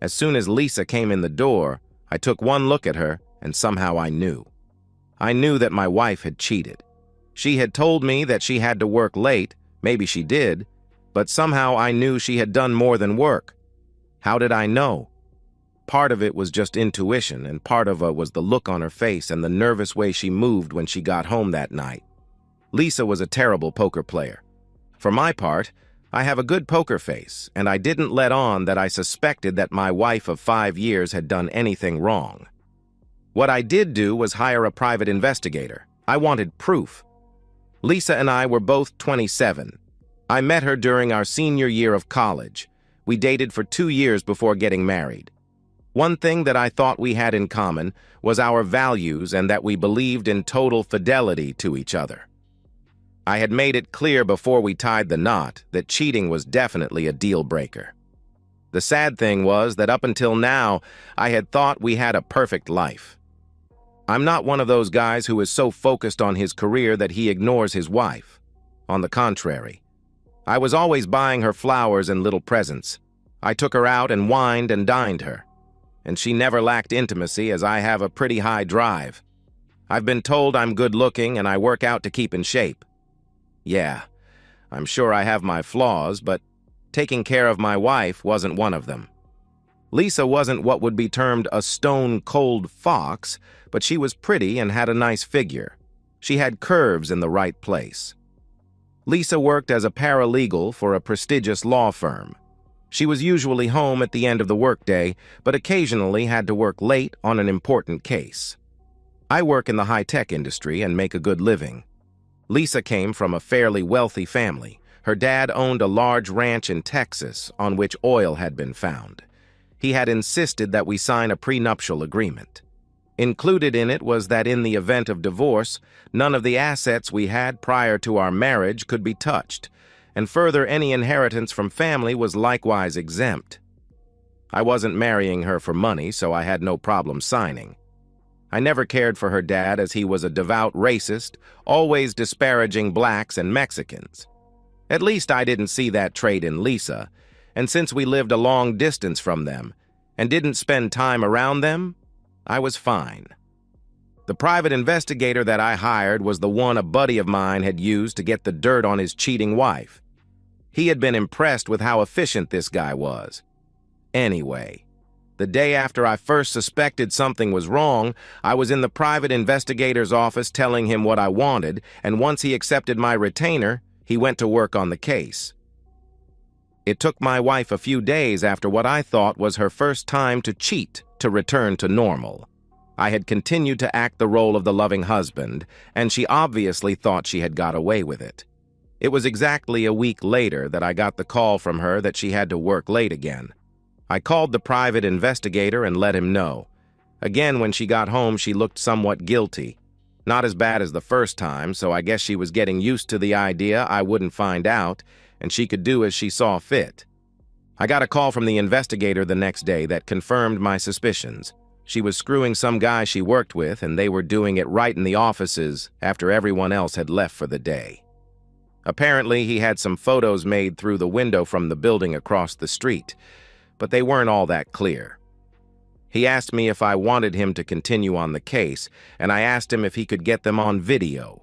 As soon as Lisa came in the door, I took one look at her, and somehow I knew. I knew that my wife had cheated. She had told me that she had to work late, maybe she did, but somehow I knew she had done more than work. How did I know? Part of it was just intuition, and part of it was the look on her face and the nervous way she moved when she got home that night. Lisa was a terrible poker player. For my part, I have a good poker face, and I didn't let on that I suspected that my wife of 5 years had done anything wrong. What I did do was hire a private investigator. I wanted proof. Lisa and I were both 27. I met her during our senior year of college. We dated for 2 years before getting married. One thing that I thought we had in common was our values and that we believed in total fidelity to each other. I had made it clear before we tied the knot that cheating was definitely a deal breaker. The sad thing was that up until now, I had thought we had a perfect life. I'm not one of those guys who is so focused on his career that he ignores his wife. On the contrary, I was always buying her flowers and little presents. I took her out and wined and dined her. And she never lacked intimacy, as I have a pretty high drive. I've been told I'm good-looking and I work out to keep in shape. Yeah, I'm sure I have my flaws, but taking care of my wife wasn't one of them. Lisa wasn't what would be termed a stone-cold fox, but she was pretty and had a nice figure. She had curves in the right place. Lisa worked as a paralegal for a prestigious law firm. She was usually home at the end of the workday, but occasionally had to work late on an important case. I work in the high-tech industry and make a good living. Lisa came from a fairly wealthy family. Her dad owned a large ranch in Texas on which oil had been found. He had insisted that we sign a prenuptial agreement. Included in it was that in the event of divorce, none of the assets we had prior to our marriage could be touched, and further, any inheritance from family was likewise exempt. I wasn't marrying her for money, so I had no problem signing. I never cared for her dad, as he was a devout racist, always disparaging blacks and Mexicans. At least I didn't see that trait in Lisa, and since we lived a long distance from them and didn't spend time around them, I was fine. The private investigator that I hired was the one a buddy of mine had used to get the dirt on his cheating wife. He had been impressed with how efficient this guy was. Anyway, the day after I first suspected something was wrong, I was in the private investigator's office telling him what I wanted, and once he accepted my retainer, he went to work on the case. It took my wife a few days after what I thought was her first time to cheat to return to normal. I had continued to act the role of the loving husband, and she obviously thought she had got away with it. It was exactly a week later that I got the call from her that she had to work late again. I called the private investigator and let him know. Again, when she got home, she looked somewhat guilty. Not as bad as the first time, so I guess she was getting used to the idea I wouldn't find out, and she could do as she saw fit. I got a call from the investigator the next day that confirmed my suspicions. She was screwing some guy she worked with, and they were doing it right in the offices after everyone else had left for the day. Apparently, he had some photos made through the window from the building across the street, but they weren't all that clear. He asked me if I wanted him to continue on the case, and I asked him if he could get them on video.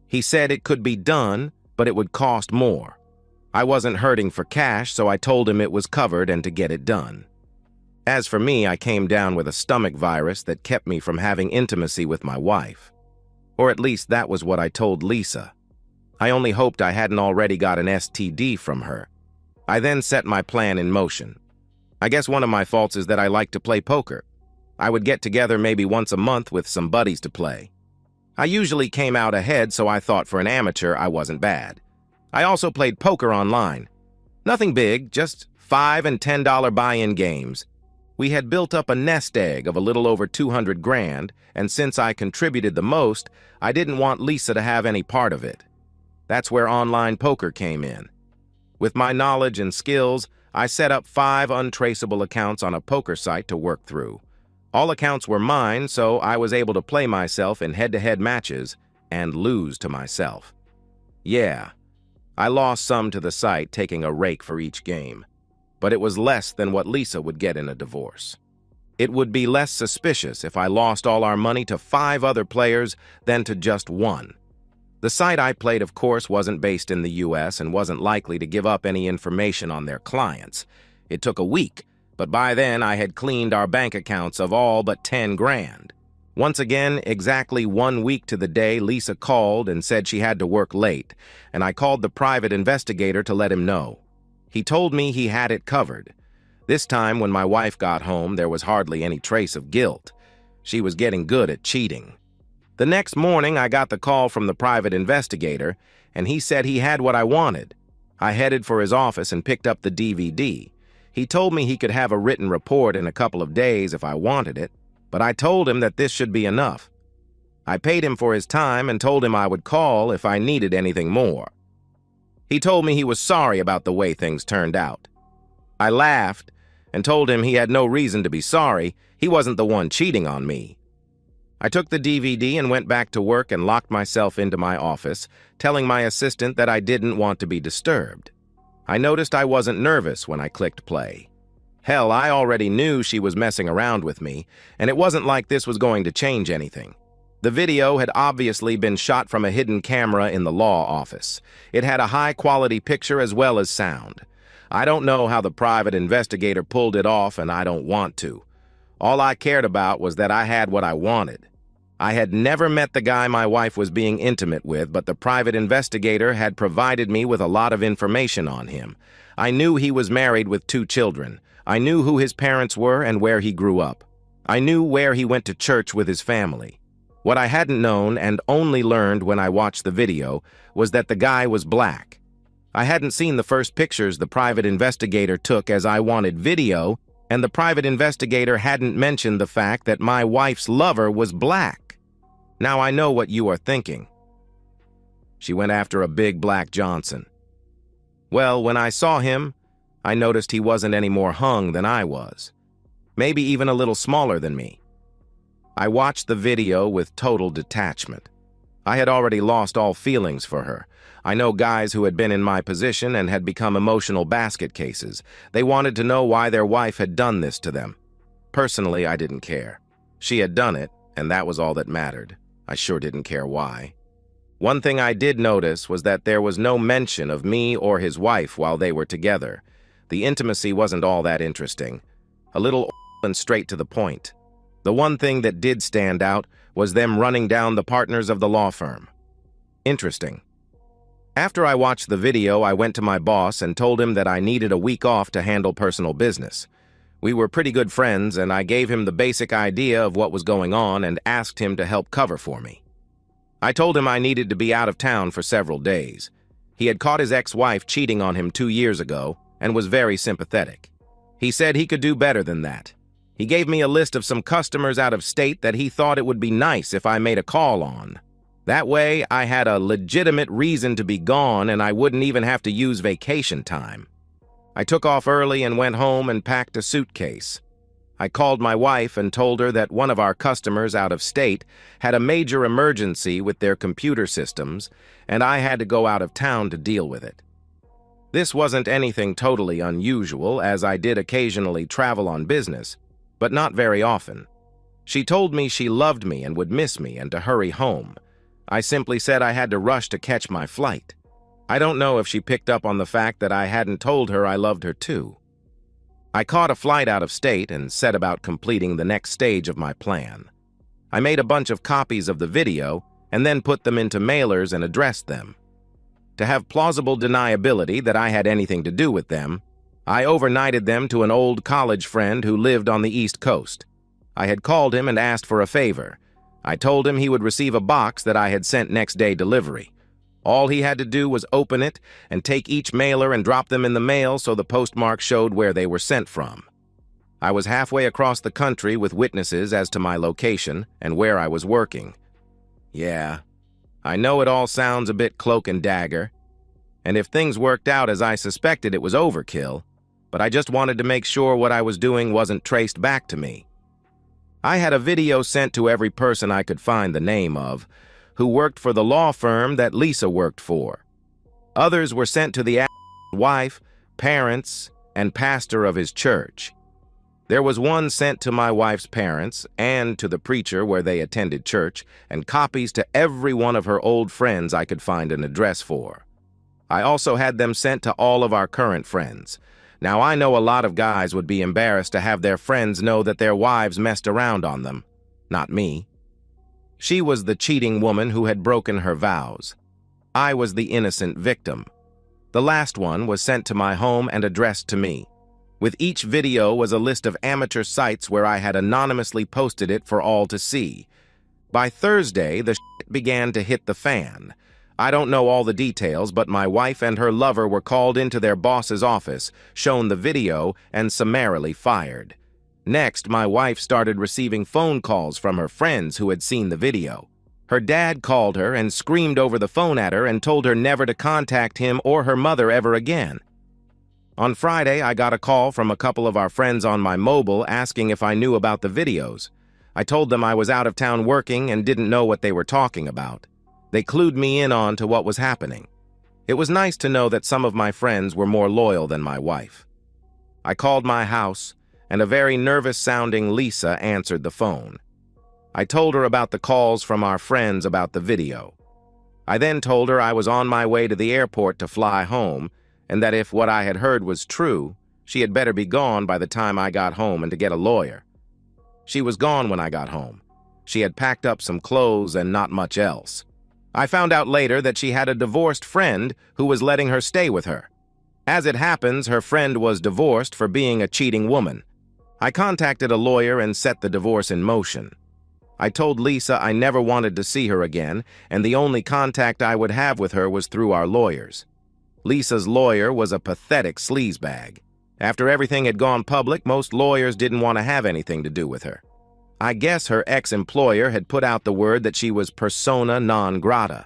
He said it could be done, but it would cost more. I wasn't hurting for cash, so I told him it was covered and to get it done. As for me, I came down with a stomach virus that kept me from having intimacy with my wife. Or at least that was what I told Lisa. I only hoped I hadn't already got an STD from her. I then set my plan in motion. I guess one of my faults is that I like to play poker. I would get together maybe once a month with some buddies to play. I usually came out ahead, so I thought for an amateur I wasn't bad. I also played poker online. Nothing big, just $5 and $10 buy-in games. We had built up a nest egg of a little over 200 grand, and since I contributed the most, I didn't want Lisa to have any part of it. That's where online poker came in. With my knowledge and skills, I set up 5 untraceable accounts on a poker site to work through. All accounts were mine, so I was able to play myself in head-to-head matches and lose to myself. Yeah, I lost some to the site, taking a rake for each game. but it was less than what Lisa would get in a divorce. It would be less suspicious if I lost all our money to 5 other players than to just one. The site I played, of course, wasn't based in the US and wasn't likely to give up any information on their clients. It took a week, but by then I had cleaned our bank accounts of all but 10 grand. Once again, exactly 1 week to the day, Lisa called and said she had to work late, and I called the private investigator to let him know. He told me he had it covered. This time, when my wife got home, there was hardly any trace of guilt. She was getting good at cheating. The next morning, I got the call from the private investigator, and he said he had what I wanted. I headed for his office and picked up the DVD. He told me he could have a written report in a couple of days if I wanted it, but I told him that this should be enough. I paid him for his time and told him I would call if I needed anything more. He told me he was sorry about the way things turned out. I laughed and told him he had no reason to be sorry. He wasn't the one cheating on me. I took the DVD and went back to work and locked myself into my office, telling my assistant that I didn't want to be disturbed. I noticed I wasn't nervous when I clicked play. Hell, I already knew she was messing around with me, and it wasn't like this was going to change anything. The video had obviously been shot from a hidden camera in the law office. It had a high-quality picture as well as sound. I don't know how the private investigator pulled it off, and I don't want to. All I cared about was that I had what I wanted. I had never met the guy my wife was being intimate with, but the private investigator had provided me with a lot of information on him. I knew he was married with 2 children. I knew who his parents were and where he grew up. I knew where he went to church with his family. What I hadn't known and only learned when I watched the video was that the guy was black. I hadn't seen the first pictures the private investigator took as I wanted video, and the private investigator hadn't mentioned the fact that my wife's lover was black. Now I know what you are thinking. She went after a big black Johnson. Well, when I saw him, I noticed he wasn't any more hung than I was. Maybe even a little smaller than me. I watched the video with total detachment. I had already lost all feelings for her. I know guys who had been in my position and had become emotional basket cases. They wanted to know why their wife had done this to them. Personally, I didn't care. She had done it, and that was all that mattered. I sure didn't care why. One thing I did notice was that there was no mention of me or his wife while they were together. The intimacy wasn't all that interesting. A little and straight to the point. The one thing that did stand out was them running down the partners of the law firm. Interesting. After I watched the video, I went to my boss and told him that I needed a week off to handle personal business. We were pretty good friends, and I gave him the basic idea of what was going on and asked him to help cover for me. I told him I needed to be out of town for several days. He had caught his ex-wife cheating on him 2 years ago and was very sympathetic. He said he could do better than that. He gave me a list of some customers out of state that he thought it would be nice if I made a call on. That way, I had a legitimate reason to be gone and I wouldn't even have to use vacation time. I took off early and went home and packed a suitcase. I called my wife and told her that one of our customers out of state had a major emergency with their computer systems, and I had to go out of town to deal with it. This wasn't anything totally unusual, as I did occasionally travel on business, but not very often. She told me she loved me and would miss me and to hurry home. I simply said I had to rush to catch my flight. I don't know if she picked up on the fact that I hadn't told her I loved her too. I caught a flight out of state and set about completing the next stage of my plan. I made a bunch of copies of the video and then put them into mailers and addressed them. To have plausible deniability that I had anything to do with them, I overnighted them to an old college friend who lived on the East Coast. I had called him and asked for a favor. I told him he would receive a box that I had sent next day delivery. All he had to do was open it and take each mailer and drop them in the mail so the postmark showed where they were sent from. I was halfway across the country with witnesses as to my location and where I was working. Yeah, I know it all sounds a bit cloak and dagger, and if things worked out as I suspected, it was overkill, but I just wanted to make sure what I was doing wasn't traced back to me. I had a video sent to every person I could find the name of, who worked for the law firm that Lisa worked for. Others were sent to the wife, parents, and pastor of his church. There was one sent to my wife's parents and to the preacher where they attended church, and copies to every one of her old friends I could find an address for. I also had them sent to all of our current friends. Now, I know a lot of guys would be embarrassed to have their friends know that their wives messed around on them. Not me. She was the cheating woman who had broken her vows. I was the innocent victim. The last one was sent to my home and addressed to me. With each video was a list of amateur sites where I had anonymously posted it for all to see. By Thursday, the shit began to hit the fan. I don't know all the details, but my wife and her lover were called into their boss's office, shown the video, and summarily fired. Next, my wife started receiving phone calls from her friends who had seen the video. Her dad called her and screamed over the phone at her and told her never to contact him or her mother ever again. On Friday, I got a call from a couple of our friends on my mobile asking if I knew about the videos. I told them I was out of town working and didn't know what they were talking about. They clued me in on to what was happening. It was nice to know that some of my friends were more loyal than my wife. I called my house, and a very nervous-sounding Lisa answered the phone. I told her about the calls from our friends about the video. I then told her I was on my way to the airport to fly home, and that if what I had heard was true, she had better be gone by the time I got home and to get a lawyer. She was gone when I got home. She had packed up some clothes and not much else. I found out later that she had a divorced friend who was letting her stay with her. As it happens, her friend was divorced for being a cheating woman. I contacted a lawyer and set the divorce in motion. I told Lisa I never wanted to see her again, and the only contact I would have with her was through our lawyers. Lisa's lawyer was a pathetic sleazebag. After everything had gone public, most lawyers didn't want to have anything to do with her. I guess her ex-employer had put out the word that she was persona non grata.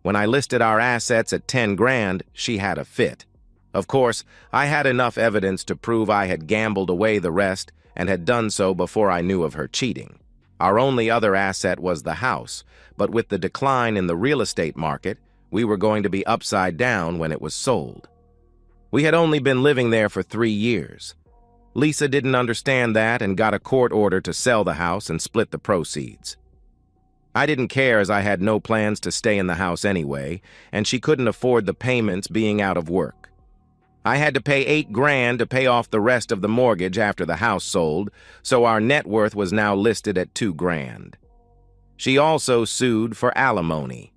When I listed our assets at 10 grand, she had a fit. Of course, I had enough evidence to prove I had gambled away the rest and had done so before I knew of her cheating. Our only other asset was the house, but with the decline in the real estate market, we were going to be upside down when it was sold. We had only been living there for 3 years. Lisa didn't understand that and got a court order to sell the house and split the proceeds. I didn't care as I had no plans to stay in the house anyway, and she couldn't afford the payments being out of work. I had to pay 8 grand to pay off the rest of the mortgage after the house sold, so our net worth was now listed at 2 grand. She also sued for alimony.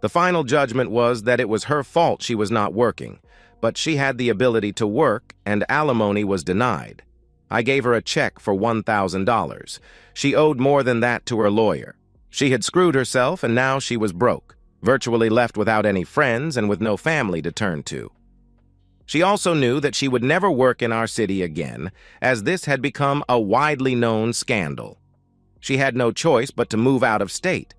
The final judgment was that it was her fault she was not working, but she had the ability to work, and alimony was denied. I gave her a check for $1,000. She owed more than that to her lawyer. She had screwed herself, and now she was broke, virtually left without any friends and with no family to turn to. She also knew that she would never work in our city again, as this had become a widely known scandal. She had no choice but to move out of state.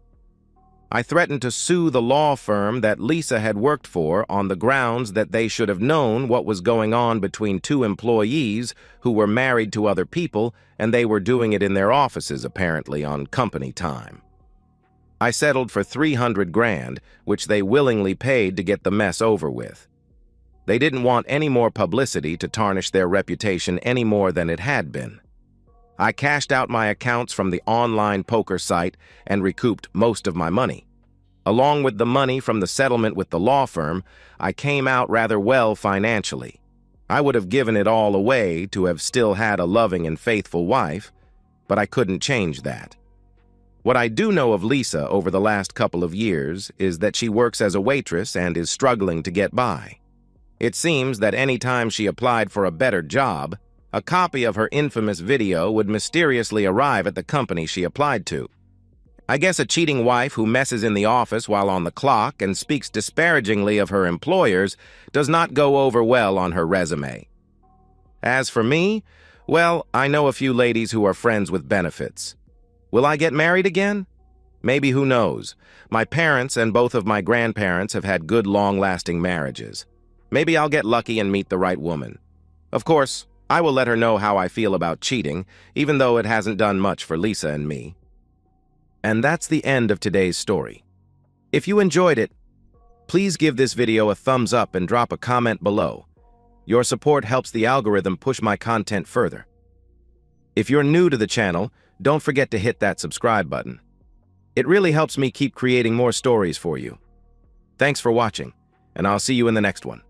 I threatened to sue the law firm that Lisa had worked for on the grounds that they should have known what was going on between 2 employees who were married to other people, and they were doing it in their offices, apparently, on company time. I settled for 300 grand, which they willingly paid to get the mess over with. They didn't want any more publicity to tarnish their reputation any more than it had been. I cashed out my accounts from the online poker site and recouped most of my money. Along with the money from the settlement with the law firm, I came out rather well financially. I would have given it all away to have still had a loving and faithful wife, but I couldn't change that. What I do know of Lisa over the last couple of years is that she works as a waitress and is struggling to get by. It seems that any time she applied for a better job, a copy of her infamous video would mysteriously arrive at the company she applied to. I guess a cheating wife who messes in the office while on the clock and speaks disparagingly of her employers does not go over well on her resume. As for me, well, I know a few ladies who are friends with benefits. Will I get married again? Maybe, who knows? My parents and both of my grandparents have had good, long-lasting marriages. Maybe I'll get lucky and meet the right woman. Of course, I will let her know how I feel about cheating, even though it hasn't done much for Lisa and me. And that's the end of today's story. If you enjoyed it, please give this video a thumbs up and drop a comment below. Your support helps the algorithm push my content further. If you're new to the channel, don't forget to hit that subscribe button. It really helps me keep creating more stories for you. Thanks for watching, and I'll see you in the next one.